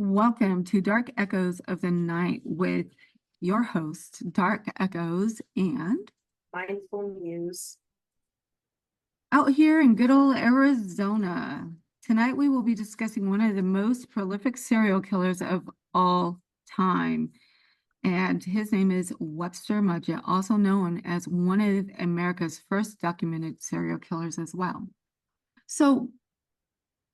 Welcome to Dark Echoes of the Night with your host, Dark Echoes, and Mindful Muse. out here in good old Arizona. Tonight we will be discussing one of the most prolific serial killers of all time. And his name is Webster Mudgett, also known as one of America's first documented serial killers as well. So,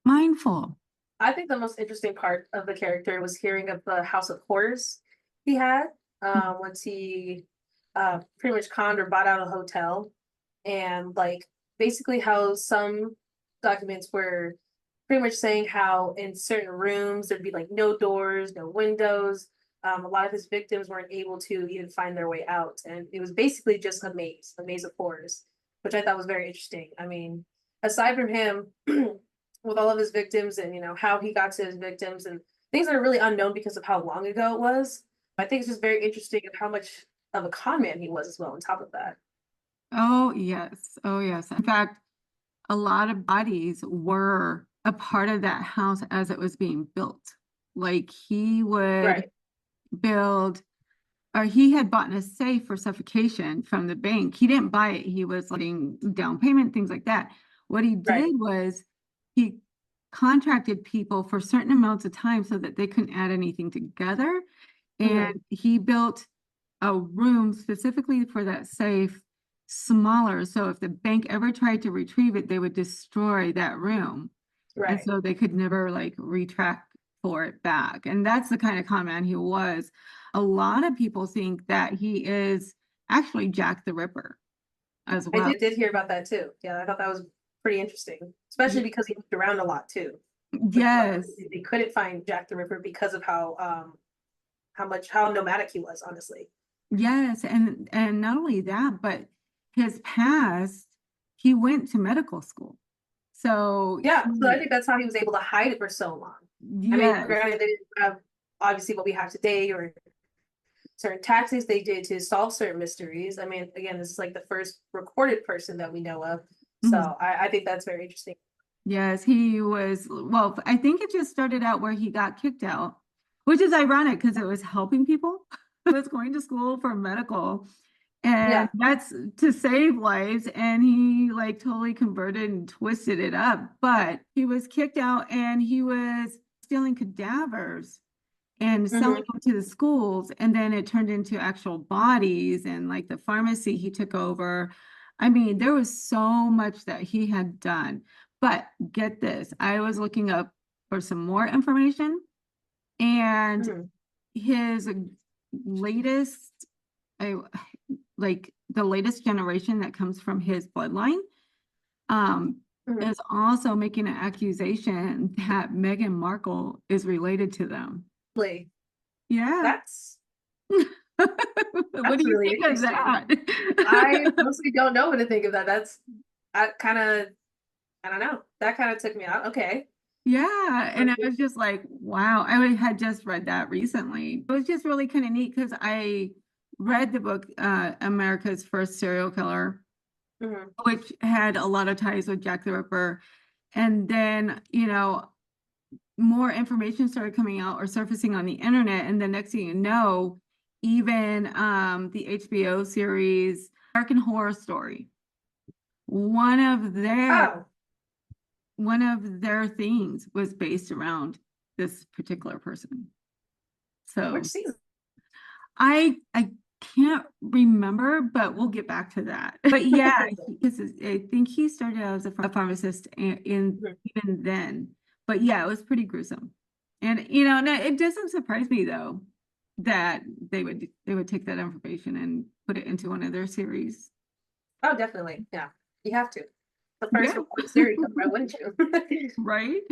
Mindful. I think the most interesting part of the character was hearing of the house of horrors he had once he pretty much conned or bought out a hotel, and like basically how some documents were pretty much saying how in certain rooms there'd be like no doors, no windows. A lot of his victims weren't able to even find their way out, and it was basically just a maze of horrors, which I thought was very interesting. I mean, aside from him, with all of his victims and how he got to his victims and things that are really unknown because of how long ago it was, I think it's just very interesting of how much of a con man he was as well on top of that. Oh, yes. Oh, yes. In fact, a lot of bodies were a part of that house as it was being built. Like he would Right. build, or he had bought a safe for suffocation from the bank. He didn't buy it. He was letting down payment, things like that. What he Right. did was he contracted people for certain amounts of time so that they couldn't add anything together. And Hmm. he built a room specifically for that safe, smaller. So if the bank ever tried to retrieve it, they would destroy that room. And Right. so they could never like retract for it back. And that's the kind of con man he was. A lot of people think that he is actually Jack the Ripper as I well. did hear about that too. Yeah, I thought that was pretty interesting, especially because he moved around a lot too. Which Yes. they couldn't find Jack the Ripper because of how nomadic he was, honestly. Yes. And not only that, but his past, he went to medical school. So Yeah, so I he, think that's how he was able to hide it for so long. I mean, yes. granted, they didn't have obviously what we have today or certain tactics they did to solve certain mysteries. I mean, again, this is like the first recorded person that we know of. Mhm. So I think that's very interesting. Yes, he was. Well, I think it just started out where he got kicked out, which is ironic because it was helping people. He was going to school for medical, and Yeah. that's to save lives. And he like totally converted and twisted it up. But he was kicked out and he was stealing cadavers and selling Hmm. them to the schools. And then it turned into actual bodies and like the pharmacy he took over. I mean, there was so much that he had done. But get this, I was looking up for some more information, and Hmm. his latest, I like the latest generation that comes from his bloodline, um, Hmm. is also making an accusation that Meghan Markle is related to them. Like, Yeah. that's What do you really think of interesting. that? I honestly don't know what to think of that. That's I kind of I don't know. That kind of took me out. Okay. Yeah, and I was just like, wow. Had just read that recently. It was just really kind of neat because I read the book America's First Serial Killer, Hmm. which had a lot of ties with Jack the Ripper. And then, more information started coming out or surfacing on the internet. And the next thing you know, even the HBO series American Horror Story, one of their Oh, one of their things was based around this particular person. which So season? I can't remember, but we'll get back to that. But yeah, I think he started out as a pharmacist in even then. But yeah, it was pretty gruesome. And no, it doesn't surprise me though that they would take that information and put it into one of their series. Oh, definitely. Yeah, you have to. The Yeah. first recorded series. Why wouldn't you? Right?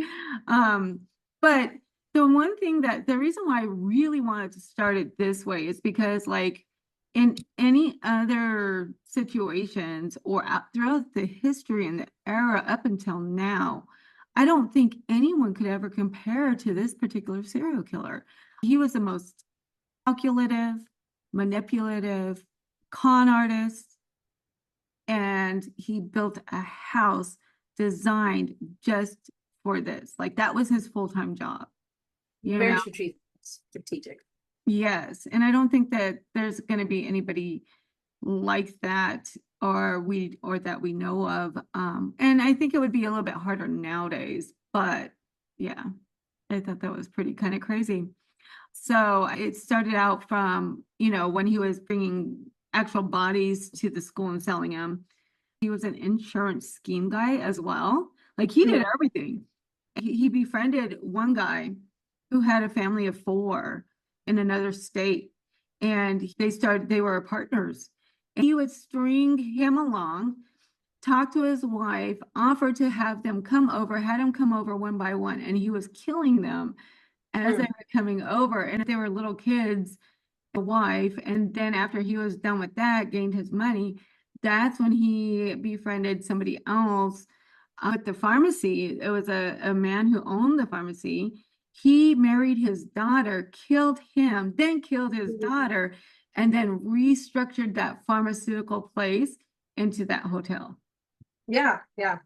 Um, but the one thing that the reason why I really wanted to start it this way is because, like, in any other situations or throughout the history and the era up until now, I don't think anyone could ever compare to this particular serial killer. He was the most calculative, manipulative, con artist, and he built a house designed just for this. Like that was his full-time job. you Very know? strategic. Yes, and I don't think that there's going to be anybody like that or that we know of. And I think it would be a little bit harder nowadays, but yeah, I thought that was pretty kind of crazy. So it started out from, when he was bringing actual bodies to the school and selling them. He was an insurance scheme guy as well. Like he did Mhm. everything. He befriended one guy who had a family of four in another state, and they were partners. And he would string him along, talk to his wife, offer to have them come over, had him come over one by one, and he was killing them as they Mm. were coming over. And if they were little kids, a wife, and then after he was done with that, gained his money, that's when he befriended somebody else at the pharmacy. It was a man who owned the pharmacy. He married his daughter, killed him, then killed his daughter, and then restructured that pharmaceutical place into that hotel. Yeah, yeah.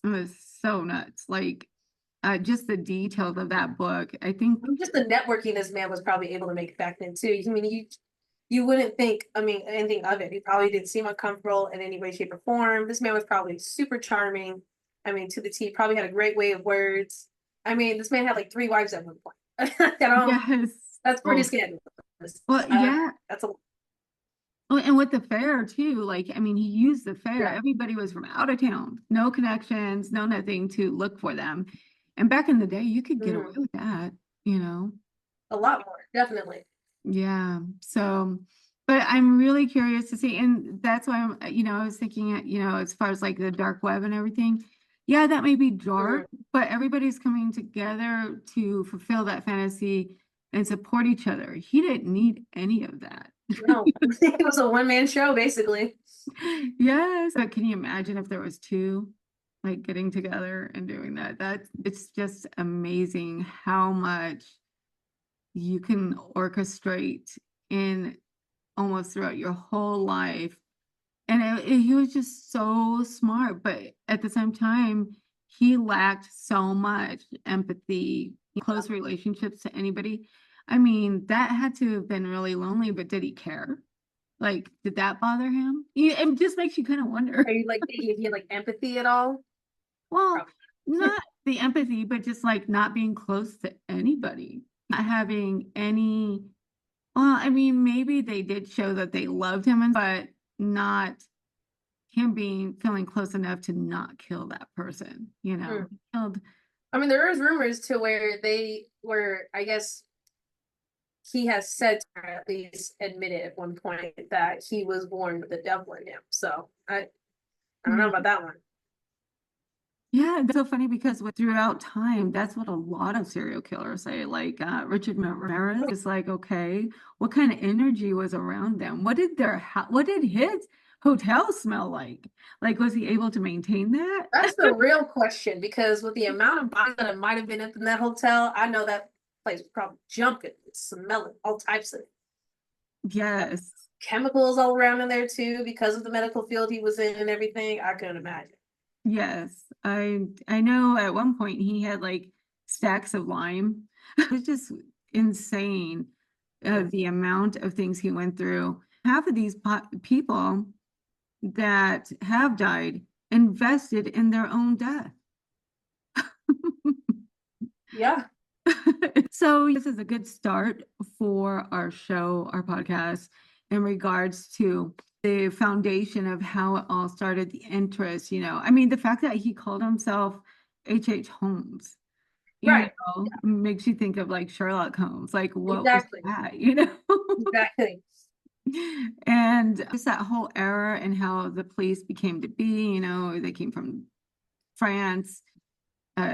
It was so nuts. Like, just the details of that book. I think, Just the networking this man was probably able to make back then too. I mean, you wouldn't think, I mean, anything of it. He probably didn't seem uncomfortable in any way, shape, or form. This man was probably super charming. I mean, to the T, probably had a great way of words. I mean, this man had like 3 wives at one point. yes. That's pretty Oh, scandalous. well, yeah. That's a Well, and with the fair too, like, I mean, he used the fair. yeah. Everybody was from out of town, no connections, no nothing to look for them. And back in the day, you could get away Mhm. with that, you know? A lot more, definitely. Yeah. So, but I'm really curious to see, and that's why I was thinking, as far as like the dark web and everything, yeah, that may be dark, Mhm. but everybody's coming together to fulfill that fantasy and support each other. He didn't need any of that. No, it was a one-man show, basically. Yes, but can you imagine if there was two like getting together and doing that? It's just amazing how much you can orchestrate in almost throughout your whole life. And he was just so smart, but at the same time, he lacked so much empathy, close relationships to anybody. I mean, that had to have been really lonely, but did he care? Like, did that bother him? It just makes you kind of Are wonder. you like thinking if he had like empathy at all? Well, Probably. not the empathy, but just like not being close to anybody, not having any. Well, I mean, maybe they did show that they loved him, but not him feeling close enough to not kill that person. Mm. He killed. I mean, there is rumors to where they were, I guess he has said, or at least admitted at one point, that he was born with the devil in him. So I don't know about that one. Yeah, that's so funny because throughout time, that's what a lot of serial killers say. Like Richard Ramirez is like, okay, what kind of energy was around them? What did his hotel smell like? Like, was he able to maintain that? That's the real question because with the amount of bodies that might have been up in that hotel, I know that place was probably jumping, smelling all types of Yes, chemicals all around in there too because of the medical field he was in and everything. I couldn't imagine. yes. I know at one point he had like stacks of lime. It was just insane, Mm. the amount of things he went through. Half of these people that have died invested in their own death. Yeah. So this is a good start for our show, our podcast, in regards to the foundation of how it all started, the interest, I mean, the fact that he called himself H.H. Holmes, Right. makes you think of like Sherlock Holmes. Like, what was Exactly. that? Exactly. And just that whole era and how the police became to be, they came from France.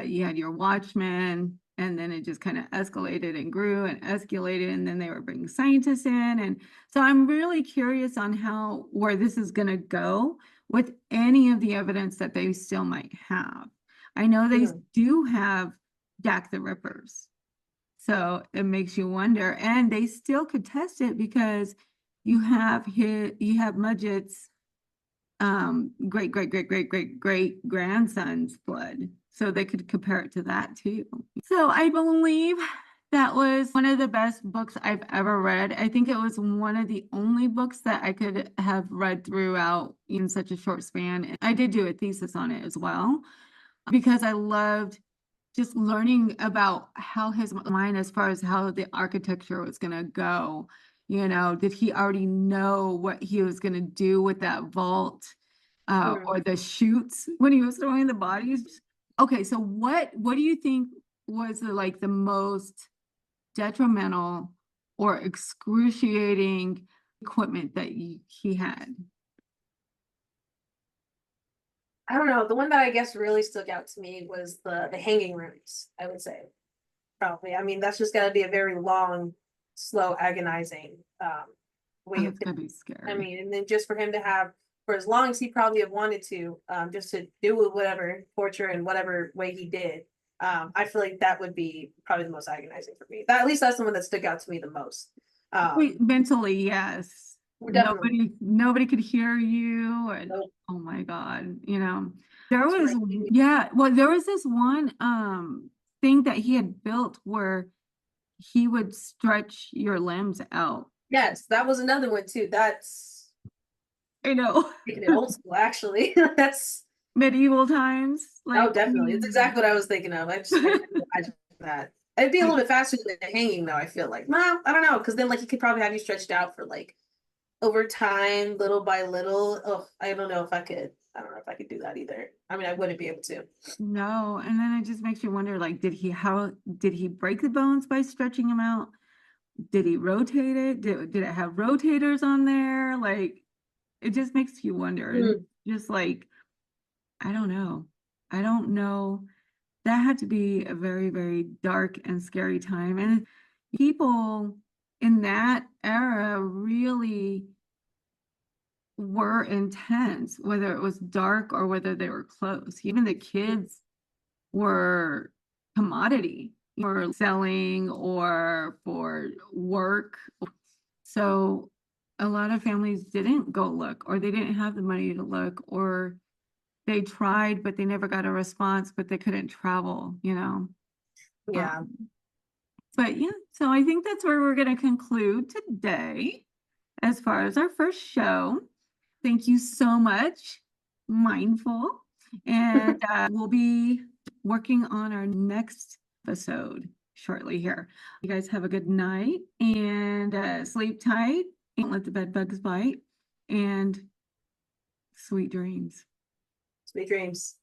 You had your watchmen, and then it just kind of escalated and grew and escalated, and then they were bringing scientists in. And so I'm really curious on where this is going to go with any of the evidence that they still might have. I know they Mhm. do have Jack the Rippers. So it makes you wonder, and they still could test it because you have Mudgett's great great great great great great grandson's blood, so they could compare it to that too. So I believe That was one of the best books I've ever read. I think it was one of the only books that I could have read throughout in such a short span. I did do a thesis on it as well because I loved just learning about how his mind, as far as how the architecture was going to go. Did he already know what he was going to do with that vault or the chutes when he was throwing the bodies? Okay, so what do you think was the most detrimental or excruciating equipment that he had? I don't know. The one that I guess really stuck out to me was the hanging rooms, I would say. Probably. I mean, that's just gotta be a very long, slow, agonizing Oh, way of it's gonna be I scary. mean, and then just for him to have for as long as he probably have wanted to, just to do whatever torture and whatever way he did. I feel like that would be probably the most agonizing for me. That at least that's the one that stuck out to me the most. Wait, mentally, yes. Definitely. Nobody could hear you, and Nope. oh my God, there That's was, right. yeah, well, there was this one thing that he had built where he would stretch your limbs out. Yes, that was another one too. That's I know. taking it old school, actually. That's Medieval times, oh, like, I definitely. It's mean, exactly what I was thinking of. I can't imagine that. It'd be a little bit faster than the hanging, though. I feel like, well, I don't know, because then like he could probably have you stretched out for like over time, little by little. Oh, I don't know if I could. I don't know if I could do that either. I mean, I wouldn't be able to. no, and then it just makes you wonder, like, how did he break the bones by stretching them out? Did he rotate it? Did it have rotators on there? Like, it just makes you wonder. And Mm, just like, I don't know. I don't know. That had to be a very, very dark and scary time. And people in that era really were intense, whether it was dark or whether they were close. Even the mm, kids were commodity for selling or for work. So a lot of families didn't go look, or they didn't have the money to look, or they tried, but they never got a response, but they couldn't travel. yeah. Um, but yeah, so I think that's where we're going to conclude today as far as our first show. Thank you so much, Mindful. And we'll be working on our next episode shortly here. You guys have a good night and sleep tight. Don't let the bed bugs bite. And sweet dreams. Sweet dreams.